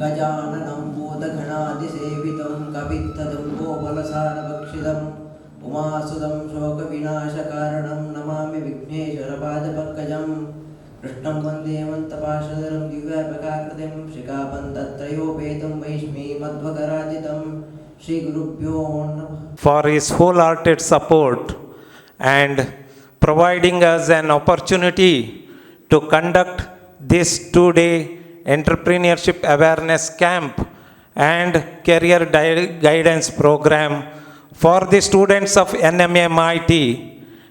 गजाननं भूतगणादिसेवितं कपित्थजम्बोफलसारभक्षितम् उमासुतं शोकविनाशकारणं नमामि विघ्नेश्वरपादपङ्कजम् कृष्णं वन्दे मन्तपाशधरं दिव्यापकाकृतिं शिखाबन्धत्रयोपेतं वैष्णीमध्वकराजितं श्रीगुरुभ्यो नमः. For his wholehearted support and providing us an opportunity to conduct this 2-day entrepreneurship awareness camp and career guidance program for the students of NMAMIT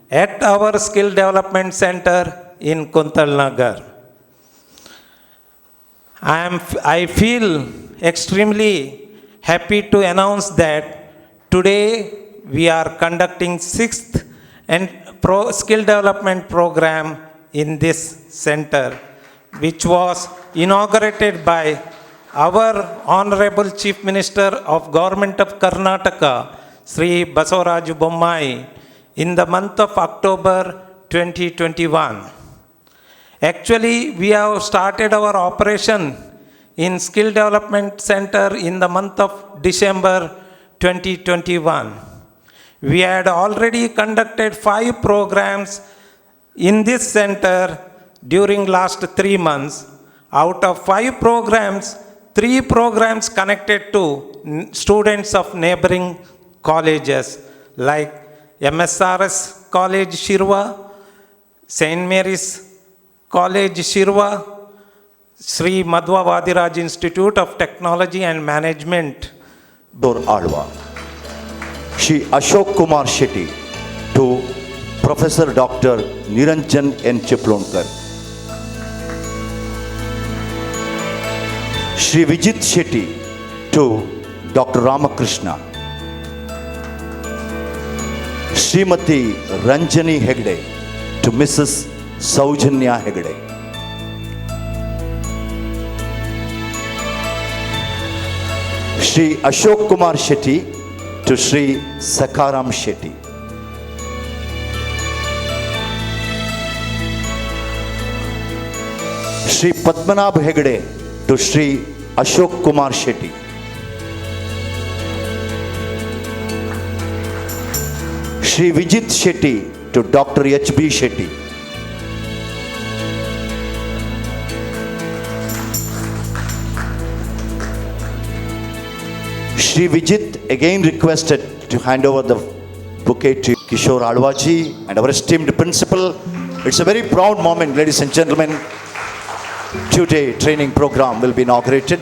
at our Skill Development Center in Kuntal Nagar. I feel extremely happy to announce that today we are conducting 6th skill development program in this center, which was inaugurated by our Honorable Chief Minister of Government of Karnataka, Sri Basavaraju Bommai, in the month of October 2021. Actually, we have started our operation in Skill Development Center in the month of December 2021. We had already conducted 5 programs in this center during last 3 months. Out of 5 programs, 3 programs connected to students of neighboring colleges like MSRS College Shirva, St. Mary's College Shirva, Sri Madhva Vadiraj Institute of Technology and Management, Alwa, Shri Ashok Kumar Shetty to Professor Dr. Niranjan N. Chiplonkar, Shri Vijit Shetty to Dr. Ramakrishna, Srimati Ranjani Hegde to Mrs. Saujanya Hegde, Shri Ashok Kumar Shetty to Shri Sakaram Shetty, Shri Padmanabh Hegde to Shri Ashok Kumar Shetty, Shri Vijit Shetty to Dr. H.B. Shetty, Shri Vijit again requested to hand over the bouquet to Kishore Alwaji and our esteemed principal. It's a very proud moment, ladies and gentlemen. 2-day training program will be inaugurated.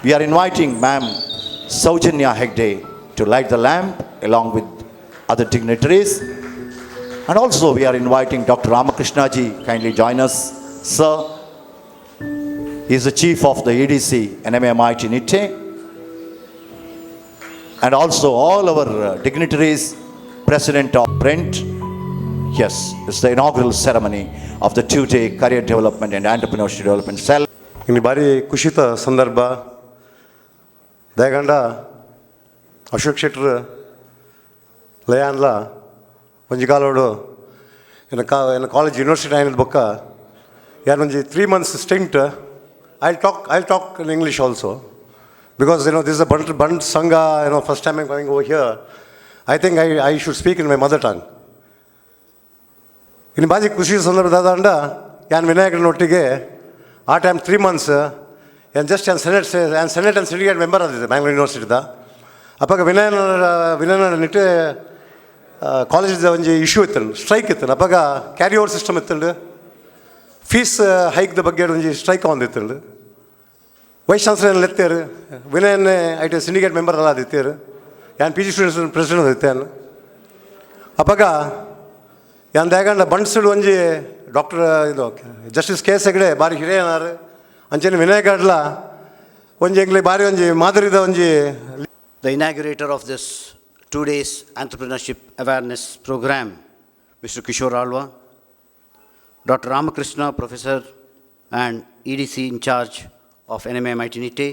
We are inviting Ma'am Saujanya Hegde to light the lamp along with other dignitaries. And also we are inviting Dr. Ramakrishna ji, kindly join us. Sir, he is the chief of the EDC NMAMIT NITE. And also all our dignitaries, President of Print. Yes, it's the inaugural ceremony of the 2-day career development and entrepreneurship development cell. ಇನ್ನು ಭಾರಿ ಖುಷಿತ ಸಂದರ್ಭ ದಯಗಂಡ ಅಶೋಕ್ ಶೆಟ್ಟರ್ ಲಯಾನ್ಲ ಒಂಜಿ ಕಾಲೋಡು ಇನ್ನು college university ಆಯ್ನದ ಬೊಕ್ಕ ಯಾನೊಂಜಿ 3 months stint. I'll talk in English also. Because, this is a Band Sangha, first time I'm coming over here. I think I should speak in my mother tongue. In Baji Kushi Sandra, Yan Vinayakanottige, our time 3 months, and just and Senate and Syndicate member of the Bangalore University. Apaka Vinana Nite college is issue with strike it, Apaka carry over system with fees hike the bagger strike on the Vice Chancellor ಲೆತ್ತೇರು ವಿನಯನ್ ಐಟೆ syndicate member ಅಲ್ಲ ದಿತ್ತೇರು ಯಾನ್ P G students president ದಿತ್ತೇನು ಅಪ್ಪಾಗ ಯಾನ್ ದಾಗಂಡ ಬಂಡ್ಸಡು ಒಂಜಿ ಡಾಕ್ಟರ್ ಇದು ಜಸ್ಟಿಸ್ ಕೆ ಎಸ್ ಹೆಗ್ಡೆ ಬಾರಿ ಹಿರಿಯನಾರು ಅಂಚೆನ ವಿನಯಗಡ್ಲ ಒಂಜಿ ಎಂಗ್ಲಿ ಬಾರಿ ಒಂಜಿ ಮಾದರಿದ ಒಂಜಿ. The inaugurator of this 2 days entrepreneurship awareness program, Mr. Kishore Alwa, Dr. Ramakrishna, Professor and EDC in charge of NMAMIT NITE,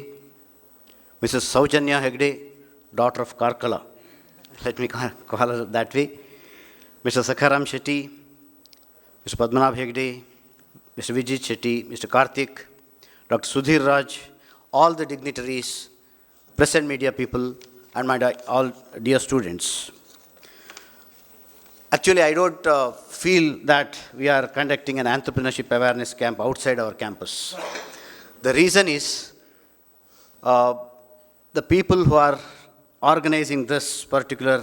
Mrs. Saujanya Hegde, daughter of Karkala, let me call her that way, Mr. Sakaram Shetty, Mr. Padmanabh Hegde, Mr. Vijit Shetty, Mr. Karthik, Dr. Sudhir Raj, all the dignitaries, present media people, and my all dear students. Actually, I don't feel that we are conducting an entrepreneurship awareness camp outside our campus. The reason is the people who are organizing this particular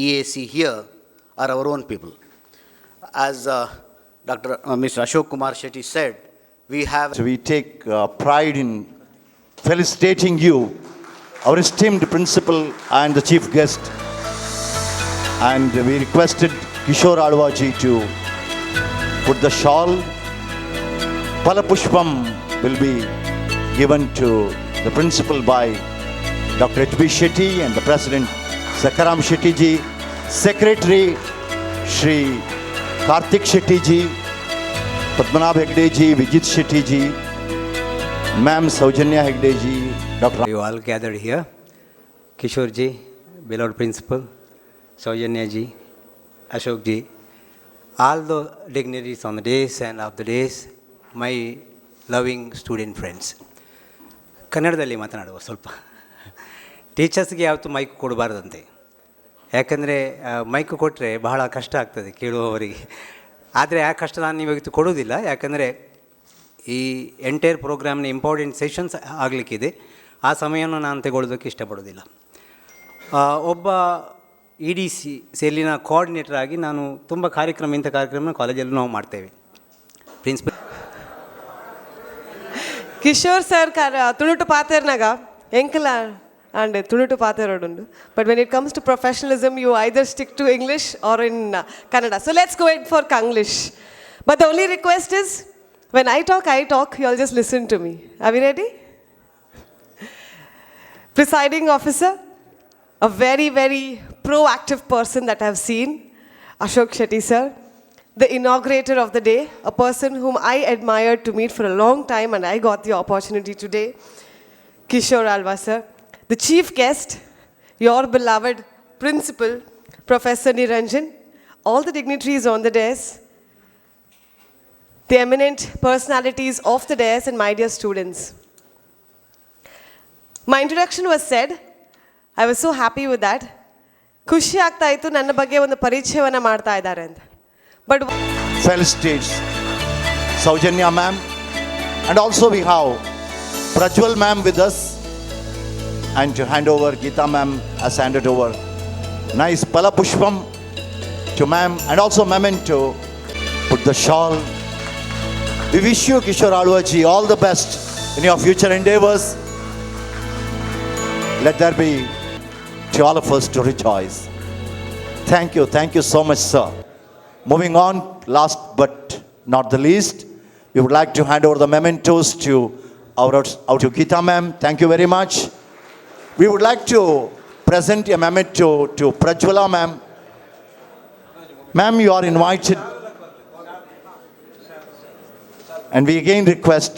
EAC here are our own people. As Mr. Ashok Kumar Shetty said, we have... So we take pride in felicitating you, our esteemed principal and the chief guest. And we requested Kishore Alwaji to put the shawl. Palapushpam will be given to the principal by Dr. H.B. Shetty and the president Sakaram Shetty ji, secretary Shri Karthik Shetty ji, Padmanabh Hegde ji, Vijit Shetty ji, Ma'am Saujanya Hegde ji, Dr. You all gathered here, Kishore ji, beloved principal, Saujanya ji, Ashok ji, all the dignitaries on the days and of the days, my loving student friends. ಕನ್ನಡದಲ್ಲಿ ಮಾತನಾಡುವ ಸ್ವಲ್ಪ. ಟೀಚರ್ಸ್ಗೆ ಯಾವತ್ತೂ mic ಕೊಡಬಾರ್ದಂತೆ, ಯಾಕಂದರೆ mic ಕೊಟ್ಟರೆ ಬಹಳ ಕಷ್ಟ ಆಗ್ತದೆ ಕೇಳುವವರಿಗೆ. ಆದರೆ ಆ ಕಷ್ಟ ನಾನು ಇವತ್ತು ಕೊಡೋದಿಲ್ಲ, ಯಾಕಂದರೆ ಈ ಎಂಟೈರ್ ಪ್ರೋಗ್ರಾಮ್ನ ಇಂಪಾರ್ಟೆಂಟ್ ಸೆಷನ್ಸ್ ಆಗಲಿಕ್ಕಿದೆ. ಆ ಸಮಯವನ್ನು ನಾನು ತಗೊಳ್ಳೋದಕ್ಕೆ ಇಷ್ಟಪಡೋದಿಲ್ಲ. ಒಬ್ಬ EDC ಸೆಲ್ಲಿನ ಕೋಆರ್ಡಿನೇಟರ್ ಆಗಿ ನಾನು ತುಂಬ ಇಂಥ ಕಾರ್ಯಕ್ರಮ ಕಾಲೇಜಲ್ಲಿ ನಾವು ಮಾಡ್ತೇವೆ. ಪ್ರಿನ್ಸಿಪಲ್ ಕಿಶೋರ್ ಸರ್ ತುಳುಟು ಪಾತೆರ್ನಾಗ ಎಂಕಲ and ತುಳುಟು ಪಾತೆರೋಡುಂಡು. But when it comes to professionalism, you either stick to English or in Kannada. So let's go in for Kanglish. But the only request is, when I talk, you all just listen to me. Are we ready? Presiding officer, a very, very proactive person that I've seen, Ashok Shetty sir. The inaugurator of the day, a person whom I admired to meet for a long time and I got the opportunity today, Kishore Alwa sir. The chief guest, your beloved principal, Professor Niranjan, all the dignitaries on the dais, the eminent personalities of the dais and my dear students. My introduction was said, I was so happy with that. ಖುಷಿ ಆಗ್ತಾ ಇತ್ತು ನನ್ನ ಬಗ್ಗೆ ಒಂದು ಪರಿಚಯವನ್ನು ಮಾಡ್ತಾ ಇದ್ದಾರೆ ಅಂತ. But felicitates Saujanya ma'am, and also we have Prajwal ma'am with us, and to hand over, Geeta ma'am has handed over nice Palapushpam to ma'am, and also memento, put the shawl. We wish you, Kishore Alwaji, all the best in your future endeavors. Let there be to all of us to rejoice. Thank you so much, sir. Moving on, last but not the least, we would like to hand over the mementos to to Geeta ma'am. Thank you very much. We would like to present a memento to Prajwala ma'am. Ma'am, you are invited. And we again request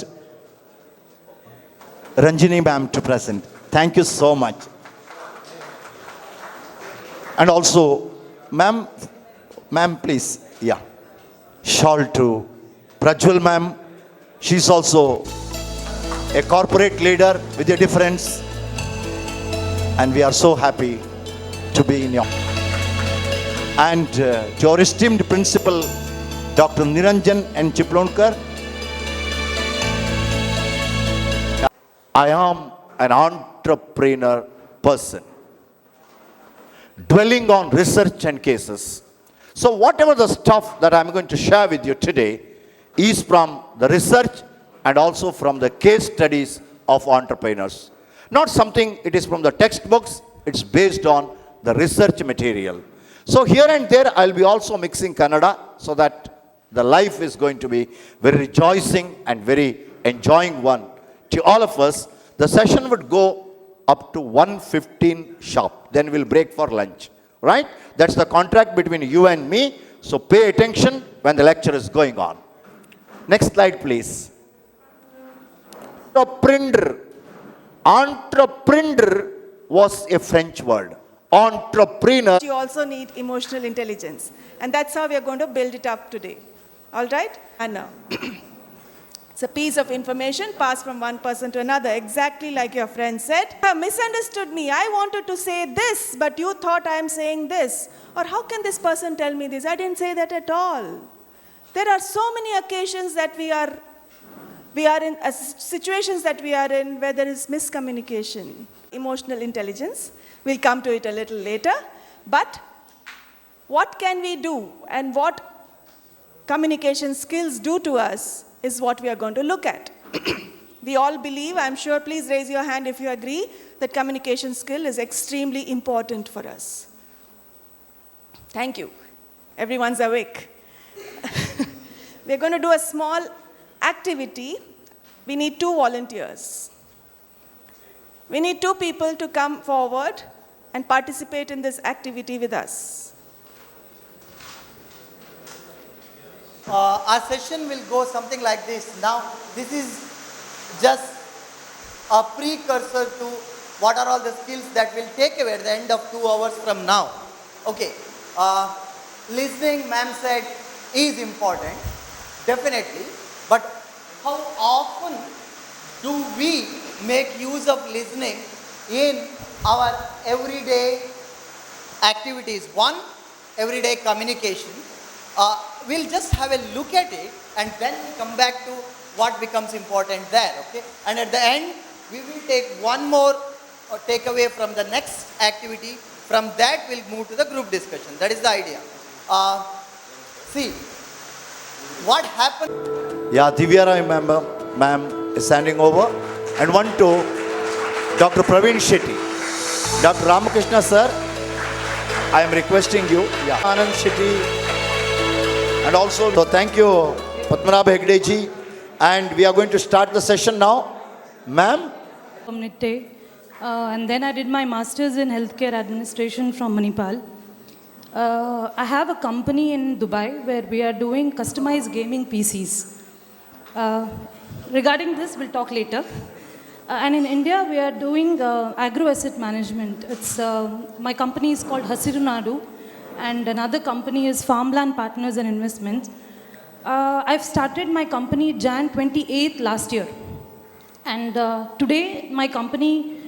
Ranjini ma'am to present. Thank you so much. And also, ma'am, please, yeah. Shawl to Prajwal ma'am. She's also a corporate leader with a difference. And we are so happy to be in your... And to our esteemed principal, Dr. Niranjan N. Chiplonkar. I am an entrepreneur person, dwelling on research and cases. So whatever the stuff that I'm going to share with you today is from the research and also from the case studies of entrepreneurs. Not something, it is from the textbooks, it's based on the research material. So here and there I'll be also mixing Kannada so that the life is going to be very rejoicing and very enjoying one to all of us. The session would go up to 1:15 sharp. Then we'll break for lunch. Right? That's the contract between you and me. So pay attention when the lecture is going on. Next slide, please. Entrepreneur was a French word. Entrepreneur. You also need emotional intelligence. And that's how we are going to build it up today. All right? And now. It's a piece of information passed from one person to another, exactly like your friend said. You have misunderstood me. I wanted to say this, but you thought I am saying this. Or how can this person tell me this? I didn't say that at all. There are so many occasions that we are in situations that we are in where there is miscommunication. Emotional intelligence, we'll come to it a little later. But what can we do and what communication skills do to us is what we are going to look at. We all believe, I'm sure, please raise your hand if you agree, that communication skill is extremely important for us. Thank you. Everyone's awake. We're going to do a small activity. We need 2 volunteers. We need 2 people to come forward and participate in this activity with us. Our session will go something like this. Now, this is just a precursor to what are all the skills that we'll take away at the end of 2 hours from now. Okay, listening, ma'am said, is important, definitely, but how often do we make use of listening in our everyday activities? One, everyday communication. We'll just have a look at it and then we'll come back to what becomes important there, okay? And at the end, we will take one more takeaway from the next activity. From that, we'll move to the group discussion. That is the idea. See, what happened? Yeah, Divyara, ma'am, is standing over. And one to Dr. Praveen Shetty. Dr. Ramakrishna, sir, I am requesting you. Yeah. Anand Shetty. And also, so thank you, Padmanabh Hegde ji. And we are going to start the session now. Ma'am? And then I did my master's in healthcare administration from Manipal. I have a company in Dubai where we are doing customized gaming PCs. Regarding this, we'll talk later. And in India, we are doing agro-asset management. My company is called Hasiru Nadu, and another company is Farmland Partners and Investments. I've started my company Jan 28th last year. And today, my company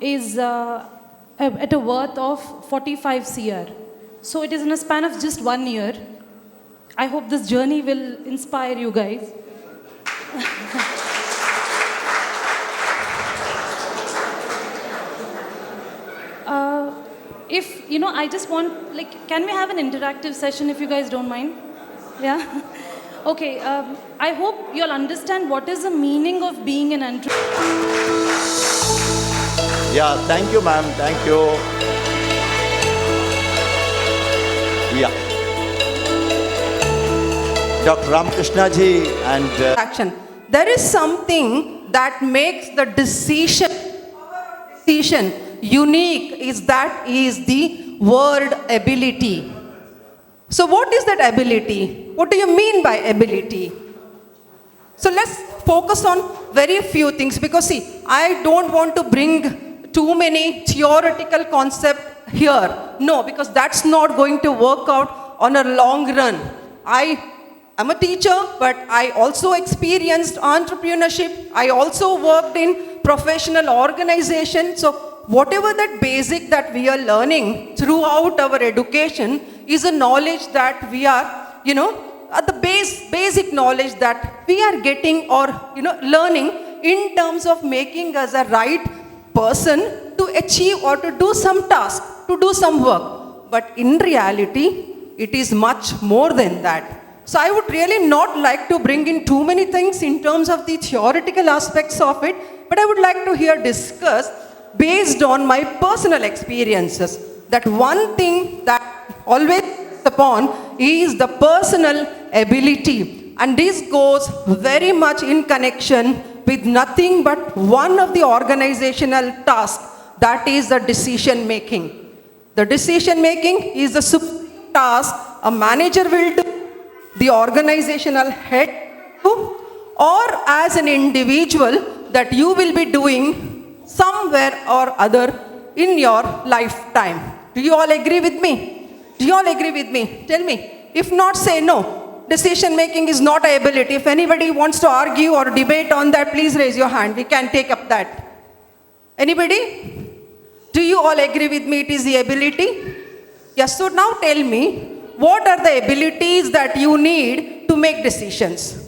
is at a worth of 45 CR. So it is in a span of just 1 year. I hope this journey will inspire you guys. I just want, can we have an interactive session if you guys don't mind? Yeah? Okay, I hope you'll understand what is the meaning of being an entrepreneur. Yeah, thank you, ma'am. Thank you. Yeah. Dr. Ramakrishna ji and... Action. There is something that makes the decision unique, is the word ability. So what is that ability? What do you mean by ability? So let's focus on very few things, because see, I don't want to bring too many theoretical concepts here. No, because that's not going to work out on a long run. I'm a teacher, but I also experienced entrepreneurship. I also worked in professional organization. So whatever that basic that we are learning throughout our education is a knowledge that we are, at the basic knowledge that we are getting or, learning in terms of making us a right person to achieve or to do some task, to do some work. But in reality, it is much more than that. So I would really not like to bring in too many things in terms of the theoretical aspects of it, but I would like to hear discuss based on my personal experiences. That one thing that always upon is the personal ability. And this goes very much in connection with nothing but one of the organizational tasks, that is the decision making. The decision making is the supreme task a manager will do, the organizational head do, or as an individual that you will be doing somewhere or other in your lifetime. Do you all agree with me? Do you all agree with me? Tell me. If not, say no. decision making is not an ability. If anybody wants to argue or debate on that, please raise your hand. We can take up that. Anybody? Do you all agree with me it is the ability? Yes, so now tell me, what are the abilities that you need to make decisions?